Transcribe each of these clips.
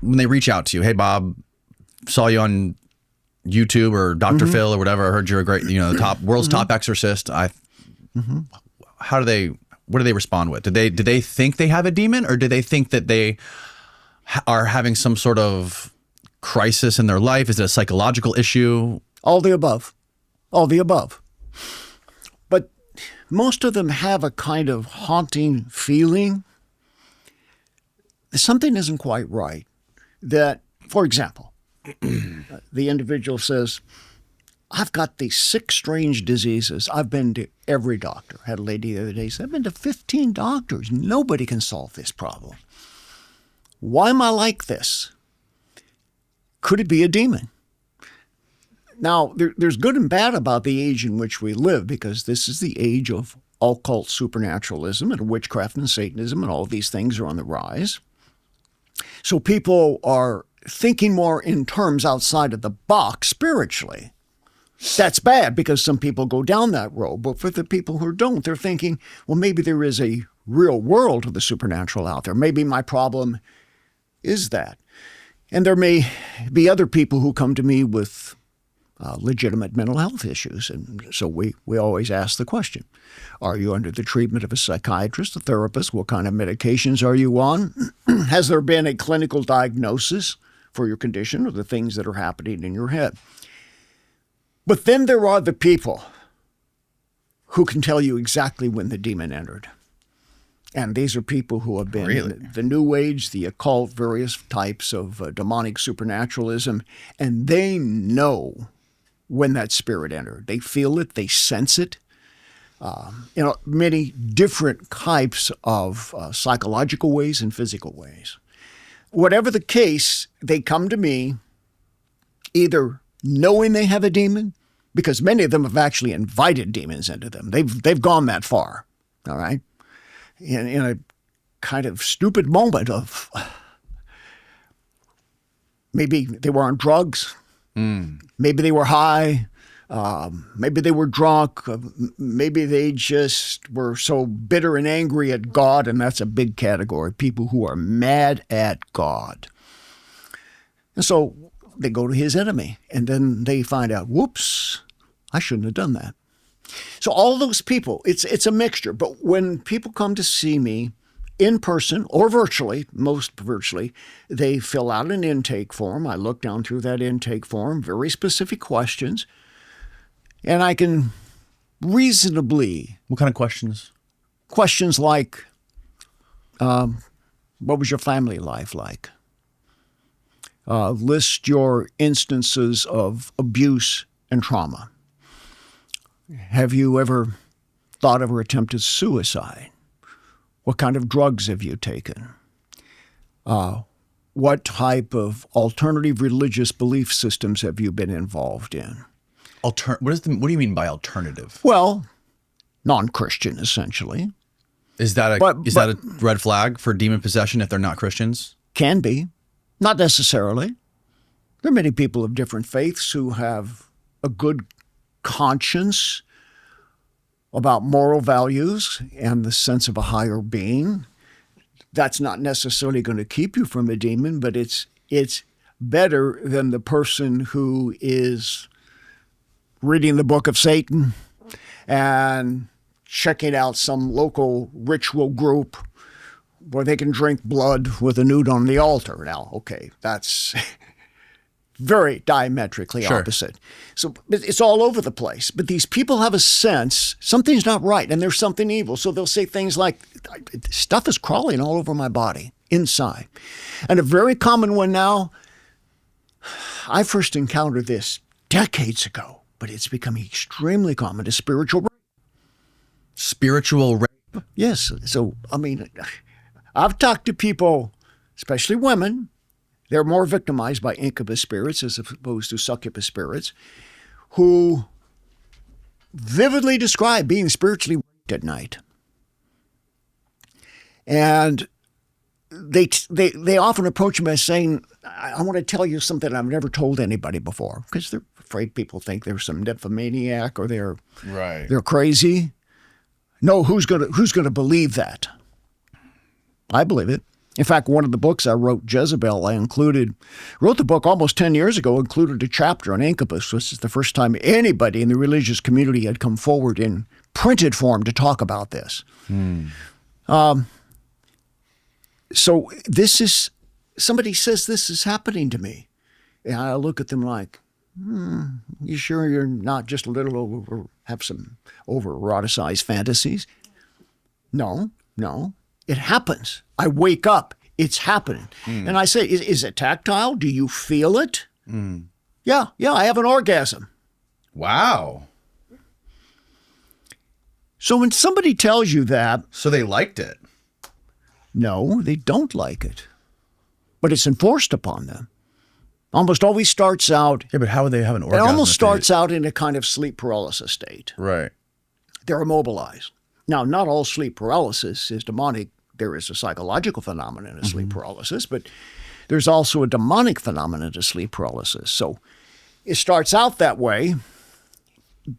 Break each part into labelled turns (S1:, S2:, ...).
S1: when they reach out to you, hey, Bob, saw you on YouTube or Dr. Phil or whatever. I heard you're a great, the world's top exorcist. What do they respond with? Do they think they have a demon, or do they think that they are having some sort of crisis in their life? Is it a psychological issue?
S2: All the above. All the above. But most of them have a kind of haunting feeling. Something isn't quite right. That, for example, the individual says, I've got these 6 strange diseases. I've been to every doctor. I had a lady the other day say, I've been to 15 doctors. Nobody can solve this problem. Why am I like this? Could it be a demon? Now, there's good and bad about the age in which we live, because this is the age of occult supernaturalism and witchcraft and Satanism, and all of these things are on the rise. So people are thinking more in terms outside of the box spiritually. That's bad, because some people go down that road. But for the people who don't, they're thinking, well, maybe there is a real world of the supernatural out there. Maybe my problem is that. And there may be other people who come to me with legitimate mental health issues. And so we always ask the question, are you under the treatment of a psychiatrist, a therapist? What kind of medications are you on? Has there been a clinical diagnosis for your condition or the things that are happening in your head? But then there are the people who can tell you exactly when the demon entered. And these are people who have been in the New Age, the occult, various types of demonic supernaturalism, and they know when that spirit entered. They feel it, they sense it. Many different types of psychological ways and physical ways. Whatever the case, they come to me either knowing they have a demon, because many of them have actually invited demons into them. They've gone that far, all right? In a kind of stupid moment of maybe they were on drugs, maybe they were high, maybe they were drunk, maybe they just were so bitter and angry at God, and that's a big category, people who are mad at God. And so they go to his enemy, and then they find out, whoops, I shouldn't have done that. So all those people, it's a mixture. But when people come to see me in person or virtually, most virtually, they fill out an intake form. I look down through that intake form, very specific questions, and I can reasonably...
S1: What kind of questions?
S2: Questions like, what was your family life like? List your instances of abuse and trauma. Have you ever thought of or attempted suicide? What kind of drugs have you taken? What type of alternative religious belief systems have you been involved in?
S1: What do you mean by alternative?
S2: Well, non-Christian, essentially.
S1: Is that a red flag for demon possession if they're not Christians?
S2: Can be. Not necessarily. There are many people of different faiths who have a good conscience about moral values and the sense of a higher being. That's not necessarily going to keep you from a demon, but it's better than the person who is reading the book of Satan and checking out some local ritual group where they can drink blood with a nude on the altar. Now, okay, that's very diametrically opposite. So it's all over the place. But these people have a sense something's not right and there's something evil. So they'll say things like, stuff is crawling all over my body, inside. And a very common one now, I first encountered this decades ago, but it's becoming extremely common, is spiritual rape.
S1: Spiritual rape?
S2: Yes. So, I mean, I've talked to people, especially women. They're more victimized by incubus spirits as opposed to succubus spirits, who vividly describe being spiritually raped at night. And they often approach me by saying, I want to tell you something I've never told anybody before, because they're afraid people think they're some nymphomaniac or they're crazy. No, who's going to believe that? I believe it. In fact, one of the books I wrote, Jezebel, wrote the book almost 10 years ago, included a chapter on incubus, which is the first time anybody in the religious community had come forward in printed form to talk about this. So somebody says this is happening to me. And I look at them like, you sure you're not just a little have some over-eroticized fantasies? No. It happens. I wake up. It's happening. And I say, is it tactile? Do you feel it? Yeah, I have an orgasm.
S1: Wow.
S2: So when somebody tells you that...
S1: So they liked it.
S2: No, they don't like it. But it's enforced upon them. Almost always starts out...
S1: Yeah, but how would they have an orgasm?
S2: It almost starts out in a kind of sleep paralysis state.
S1: Right.
S2: They're immobilized. Now, not all sleep paralysis is demonic. There is a psychological phenomenon of sleep paralysis, but there's also a demonic phenomenon of sleep paralysis. So it starts out that way.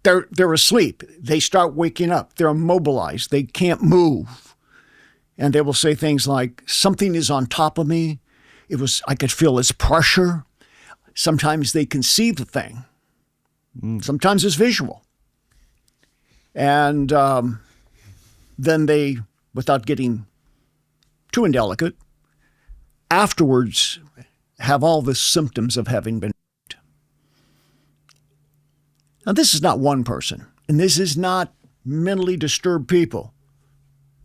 S2: They're asleep. They start waking up. They're immobilized. They can't move. And they will say things like, something is on top of me. I could feel its pressure. Sometimes they can see the thing. Sometimes it's visual. And then they, without getting too indelicate, afterwards have all the symptoms of having been raped. Now, this is not one person, and this is not mentally disturbed people.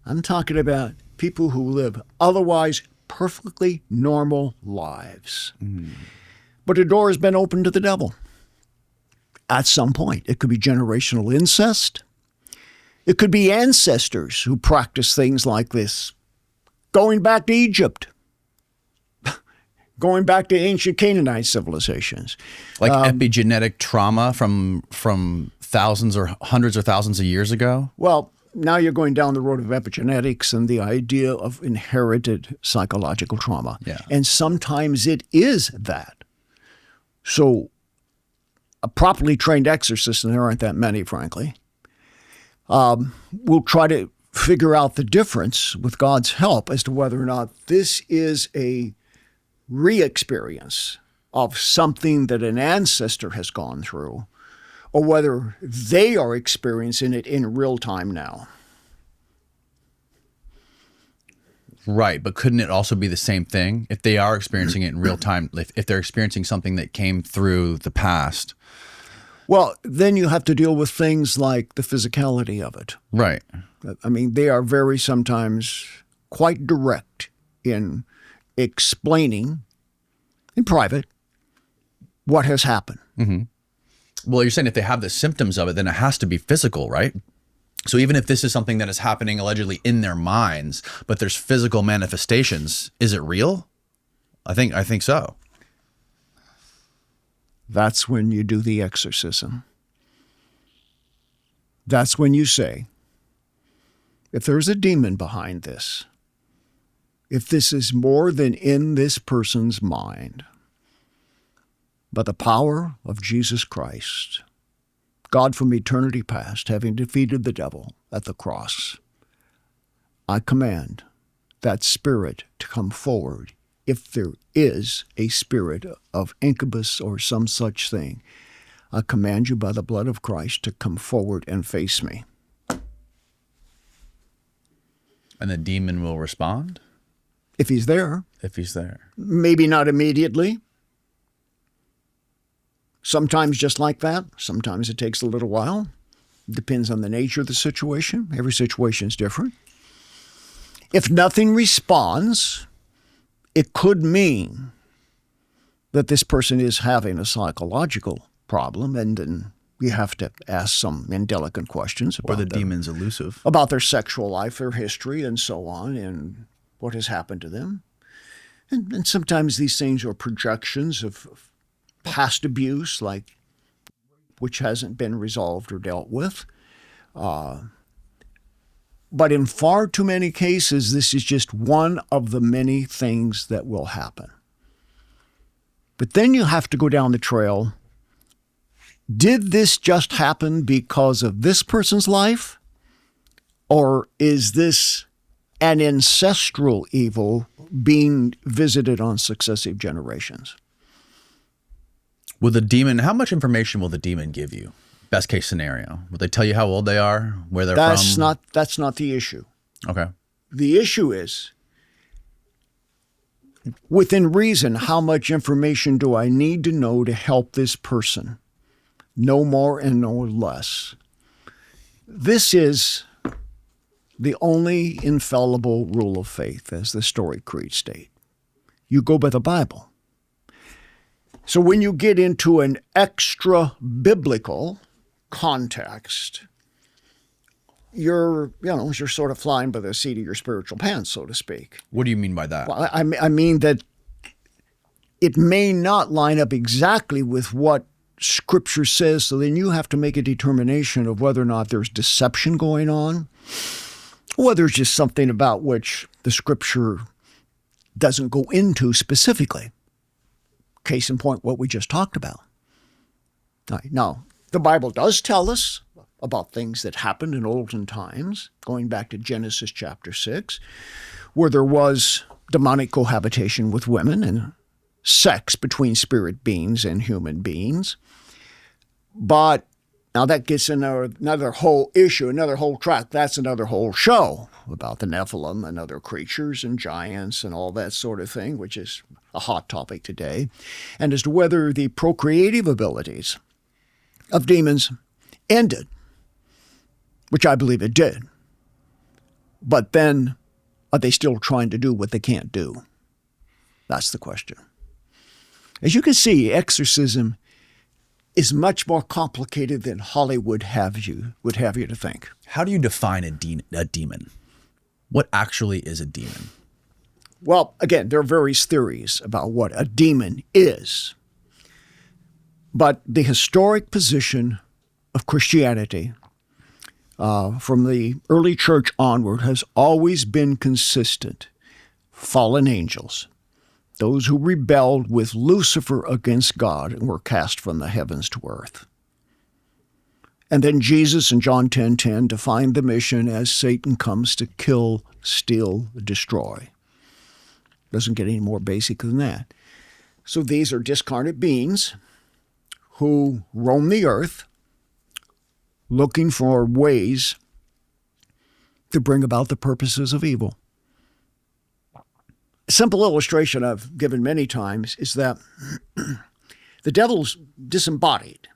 S2: I'm talking about people who live otherwise perfectly normal lives. But a door has been opened to the devil at some point. It could be generational incest. It could be ancestors who practice things like this. Going back to Egypt. Going back to ancient Canaanite civilizations.
S1: Like epigenetic trauma from thousands or hundreds of thousands of years ago?
S2: Well, now you're going down the road of epigenetics and the idea of inherited psychological trauma.
S1: Yeah.
S2: And sometimes it is that. So a properly trained exorcist, and there aren't that many, frankly, will try to figure out the difference with God's help as to whether or not this is a re-experience of something that an ancestor has gone through, or whether they are experiencing it in real time now.
S1: Right, but couldn't it also be the same thing? If they are experiencing it in real time, if they're experiencing something that came through the past?
S2: Well, then you have to deal with things like the physicality of it.
S1: Right.
S2: I mean, they are very sometimes quite direct in explaining in private what has happened.
S1: Well, you're saying if they have the symptoms of it, then it has to be physical, right? So even if this is something that is happening allegedly in their minds, but there's physical manifestations, is it real? I think so.
S2: That's when you do the exorcism. That's when you say, if there's a demon behind this, if this is more than in this person's mind, by the power of Jesus Christ, God from eternity past, having defeated the devil at the cross, I command that spirit to come forward. If there is a spirit of incubus or some such thing, I command you by the blood of Christ to come forward and face me.
S1: And the demon will respond?
S2: If he's there.
S1: If he's there.
S2: Maybe not immediately. Sometimes just like that. Sometimes it takes a little while. Depends on the nature of the situation. Every situation is different. If nothing responds, it could mean that this person is having a psychological problem, and then you have to ask some indelicate questions about
S1: or the demon's elusive.
S2: About their sexual life, their history, and so on, and what has happened to them. And sometimes these things are projections of past abuse, like which hasn't been resolved or dealt with. But in far too many cases, this is just one of the many things that will happen. But then you have to go down the trail. Did this just happen because of this person's life? Or is this an ancestral evil being visited on successive generations.
S1: Will the demon, how much information will the demon give you? Best case scenario. Will they tell you how old they are, where they're from?
S2: That's not the issue.
S1: Okay.
S2: The issue is, within reason, how much information do I need to know to help this person? No more and no less. This is the only infallible rule of faith, as the Stoic Creed state. You go by the Bible. So when you get into an extra-biblical context, you're sort of flying by the seat of your spiritual pants, so to speak.
S1: What do you mean by that?
S2: Well, I mean that it may not line up exactly with what Scripture says, so then you have to make a determination of whether or not there's deception going on, or whether it's just something about which the Scripture doesn't go into specifically. Case in point, what we just talked about. Now, the Bible does tell us about things that happened in olden times, going back to Genesis chapter 6, where there was demonic cohabitation with women and sex between spirit beings and human beings. But now that gets another whole issue, another whole track. That's another whole show about the Nephilim and other creatures and giants and all that sort of thing, which is a hot topic today. And as to whether the procreative abilities of demons ended, which I believe it did. But then, are they still trying to do what they can't do? That's the question. As you can see, exorcism is much more complicated than Hollywood would have you to think.
S1: How do you define a demon? What actually is a demon?
S2: Well, again, there are various theories about what a demon is. But the historic position of Christianity from the early church onward has always been consistent. Fallen angels, those who rebelled with Lucifer against God and were cast from the heavens to earth. And then Jesus in John 10:10 defined the mission as Satan comes to kill, steal, destroy. Doesn't get any more basic than that. So these are discarnate beings who roam the earth looking for ways to bring about the purposes of evil. A simple illustration I've given many times is that the devil's disembodied.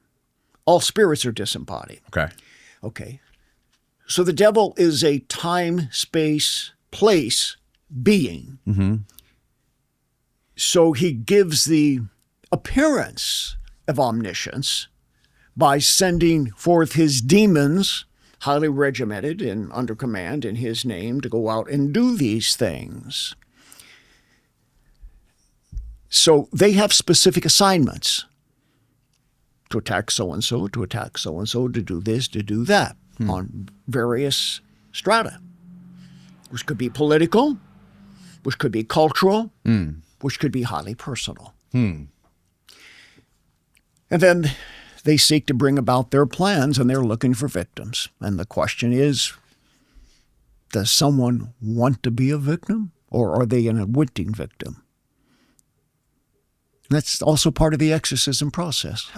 S2: All spirits are disembodied. Okay. So the devil is a time, space, place being.
S1: Mm-hmm.
S2: So he gives the appearance of omniscience by sending forth his demons, highly regimented and under command in his name, to go out and do these things. So they have specific assignments to attack so-and-so, to attack so-and-so, to do this, to do that, on various strata, which could be political, which could be cultural, which could be highly personal. And then they seek to bring about their plans, and they're looking for victims. And the question is, does someone want to be a victim, or are they an unwitting victim? That's also part of the exorcism process.